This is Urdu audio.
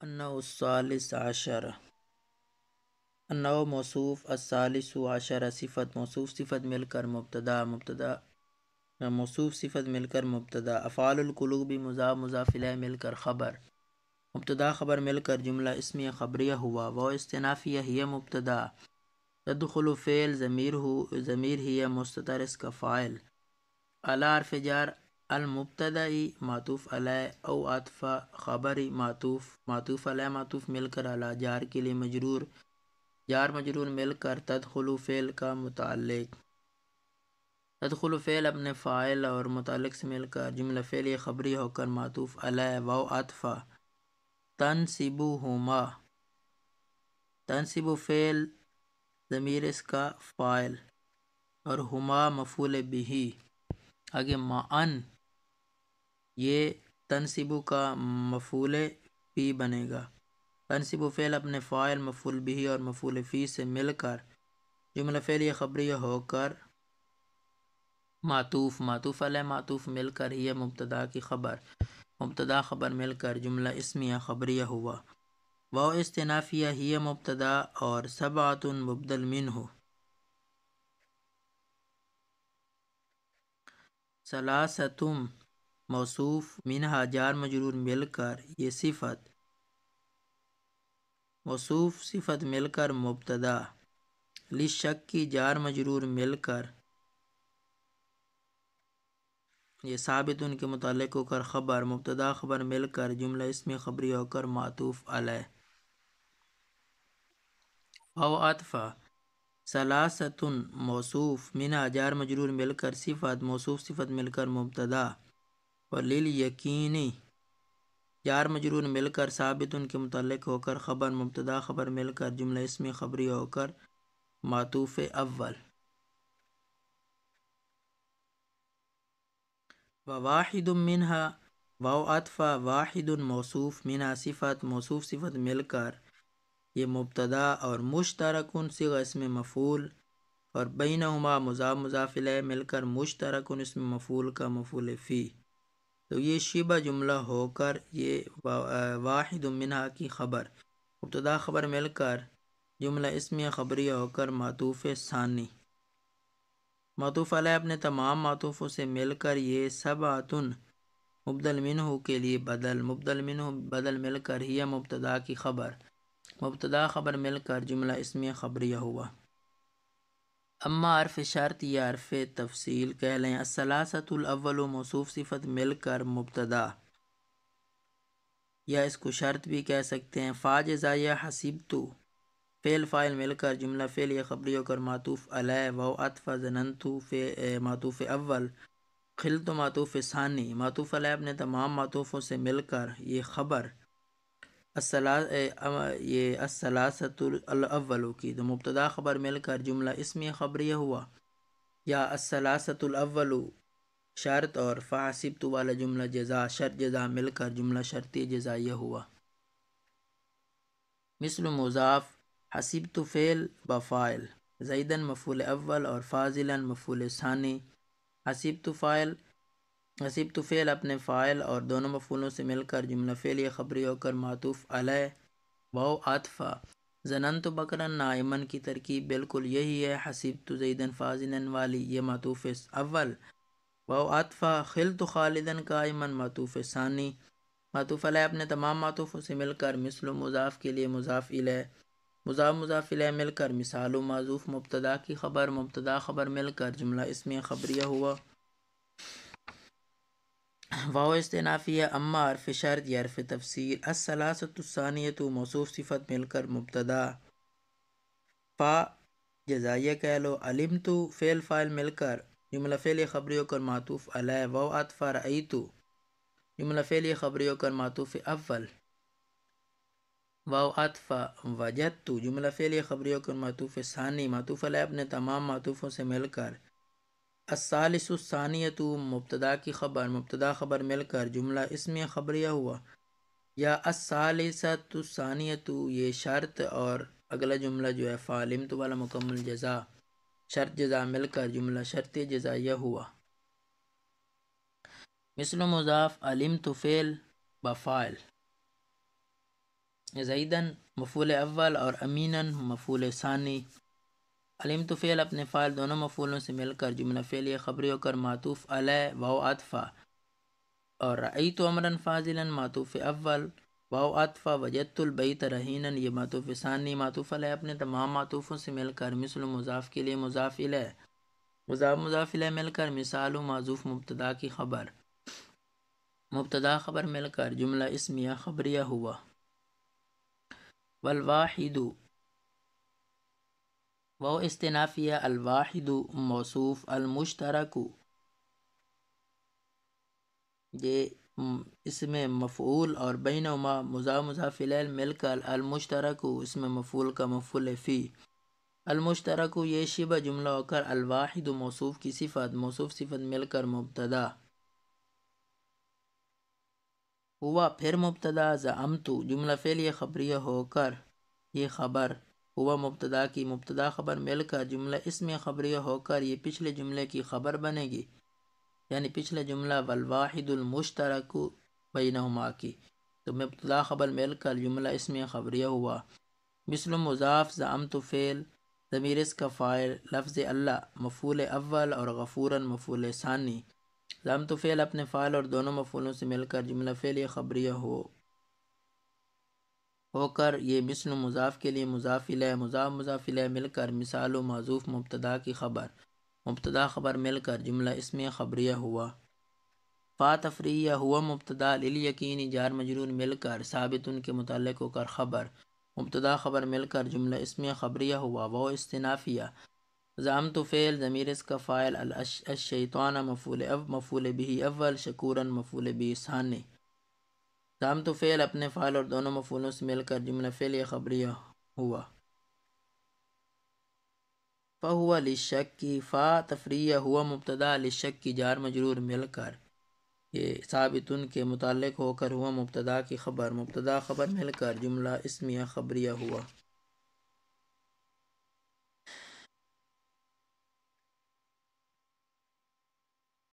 النوع الثالث عشر النوع موصوف الثالث عشر صفت موصوف صفت مل کر مبتدا موصوف صفت مل کر مبتدا افعال القلوب مضاف مضاف الیہ مل کر خبر مبتدا خبر مل کر جملہ اسمیہ خبریہ ہوا وہ استنافیہ ہی مبتدا تدخل فعل ضمیر ہی مستتر اس کا فاعل اعلی حرف جار المبتدئی معطوف علیہ او عطف خبری معطوف علیہ معطوف مل کر اعلی جار کے لیے مجرور جار مجرور مل کر تدخل فعل کا متعلق تدخل فعل اپنے فاعل اور متعلق سے مل کر جملہ فعلی خبری ہو کر معطوف علیہ واو عطف تنصبہما تنصب فعل ضمیر اس کا فاعل اور ہما مفعول بہ آگے معن یہ تنصب کا مفعول بہ بنے گا تنصب فعل اپنے فاعل مفعول بہ اور مفعول فی سے مل کر جملہ فعلیہ خبریہ ہو کر معطوف علیہ معطوف مل کر یہ مبتدا کی خبر مبتدا خبر مل کر جملہ اسمیہ خبریہ ہوا واو استنافیہ ہی مبتدا اور سبعۃ مبدل منہ ثلاثتم موصوف منہا جار مجرور مل کر یہ صفت موصوف صفت مل کر مبتدا لشک کی جار مجرور مل کر یہ ثابت ان کے متعلق ہو کر خبر مبتدا خبر مل کر جملہ اسم خبری ہو کر معطوف علیہ او عطف ثلاثۃ موصوف منہا جار مجرور مل کر صفت موصوف صفت مل کر مبتدا اور للیقینی جار مجرور مل کر ثابت ان کے متعلق ہو کر خبر مبتدا خبر مل کر جملہ اسمی خبری ہو کر معطوف اول وواحد منہا واو عطف واحد موصوف منہا صفت موصوف صفت مل کر یہ مبتدا اور مشترکن صیغہ اسم مفعول اور بینہما مضاف مضاف الیہ مل کر مشترکن اسم مفعول کا مفعول فی تو یہ شبہ جملہ ہو کر یہ واحد منہا کی خبر مبتدا خبر مل کر جملہ اسمیہ خبریہ ہو کر معطوف ثانی معطوف علیہ اپنے تمام معطوفوں سے مل کر یہ سبعۃ مبدل منہ کے لیے مبدل منہ بدل مل کر ہی مبتدا کی خبر مبتدا خبر مل کر جملہ اسمیہ خبریہ ہوا اما حرف شرط یا حرف تفصیل کہہ لیں الثلاثۃ الاول موصوف صفت مل کر مبتدا یا اس کو شرط بھی کہہ سکتے ہیں فا جزائیہ حسبتو فعل فاعل مل کر جملہ فعل یا خبری ہو کر معطوف علیہ واو عطف ظننتو معطوف اول خلت معطوف ثانی معطوف علیہ اپنے تمام معطوفوں سے مل کر یہ خبر یہ الثلاثۃ الاول کی تو مبتدا خبر مل کر جملہ اسمی خبریہ ہوا یا الثلاثۃ الاول شرط اور فحسبت والا جملہ جزا شرط جزا مل کر جملہ شرطی جزائیہ ہوا مثل مضاف حسبت فعل بفاعل زیدن مفعول اول اور فاضلا مفعول ثانی حسبت فعل اپنے فاعل اور دونوں مفعولوں سے مل کر جملہ فعلی خبری ہو کر معطوف علیہ واو عطف ظننت بکرا نائمن کی ترکیب بالکل یہی ہے حسبت زیدن فاضلا والی یہ معطوف اول واو عطف خلت خالدن قائما معطوف ثانی معطوف علیہ اپنے تمام معطوفوں سے مل کر مثل مضاف کے لیے مضاف الیہ مضاف الیہ مل کر مثال و معذوف مبتدا کی خبر مبتدا خبر مل کر جملہ اسمیہ خبریہ ہوا واو استنافیہ اما حرف شرط یا حرف تفسیر الثلاثۃ الثانیۃ موصوف صفت مل کر مبتدا فا جزائیہ کہہ لو علمت فعل فاعل مل کر جملہ فعلی خبری ہو کر معطوف علیہ واو عطف رأیت جملہ فعلی خبری ہو کر معطوف اول واو عطف وجدت جملہ فعلی خبری ہو کر معطوف ثانی معطوف علیہ اپنے تمام معطوفوں سے مل کر الثالث الثانیۃ مبتدا کی خبر مبتدا خبر مل کر جملہ اسمیہ خبریہ ہوا یا الثالثۃ الثانیۃ یہ شرط اور اگلا جملہ جو ہے فعلمت والا مکمل جزا شرط جزا مل کر جملہ شرطی جزائیہ ہوا مثل مضاف علمت فعل بفاعل زیدن مفعول اول اور امینن مفعول ثانی۔ علمت فعل اپنے فاعل دونوں مفعولوں سے مل کر جملہ فعلیہ خبری ہو کر معطوف علیہ واو عطفہ، اور رأیت امرا فاضلا معطوف اول واو عطفہ، وجدت البیت رہینا یہ معطوف ثانی۔ معطوف علیہ اپنے تمام معطوفوں سے مل کر مثل مضاف کے لیے مضاف الیہ، مضاف الیہ مل کر مثال معذوف مبتدا کی خبر، مبتدا خبر مل کر جملہ اسمیہ خبریہ ہوا۔ والواحد واو استنافیہ، الواحد موصوف، المشترک یہ اسم مفعول اور بینہما مضاف الیہ مل کر المشترک اسم مفعول کا مفعول فی۔ المشترک یہ شبہ جملہ ہو کر الواحد موصوف کی صفت، موصوف صفت مل کر مبتدا ہوا، پھر مبتدا زعمت جملہ فعلیہ خبریہ ہو کر یہ خبر ہوا مبتدا کی، مبتدا خبر مل کر جملہ اسمیہ خبریہ ہو کر یہ پچھلے جملے کی خبر بنے گی، یعنی پچھلے جملہ والواحد المشترک بینہما کی، تو مبتدا خبر مل کر جملہ اسمیہ خبریہ ہوا۔ مثل مضاف زعمت فعل ضمیر اس کا فاعل لفظ اللہ مفعول اول اور غفورا مفعول ثانی۔ زعمت فعل اپنے فاعل اور دونوں مفعولوں سے مل کر جملہ فعلیہ خبریہ ہو کر یہ مثل مضاف کے لیے مضاف الیہ، مضاف الیہ مل کر مثال و معذوف مبتدا کی خبر، مبتدا خبر مل کر جملہ اسمیہ خبریہ ہوا۔ فا تفریعیہ ہوا مبتدا للیقین جار مجرور مل کر ثابت کے متعلق ہو کر خبر، مبتدا خبر مل کر جملہ اسمیہ خبریہ ہوا۔ واو استنافیہ زعمت فعل ضمیر اس کا فاعل الشیطان مفعول به اول شکورا مفعول به ثانی۔ زعمت فعل اپنے فاعل اور دونوں مفعولوں سے مل کر جملہ فعلیہ خبریہ ہوا۔ فہو للشک فا تفریعیہ ہوا مبتدا للشک جار مجرور مل کر یہ ثابت کے متعلق ہو کر ہوا مبتدا کی خبر، مبتدا خبر مل کر جملہ اسمیہ خبریہ ہوا۔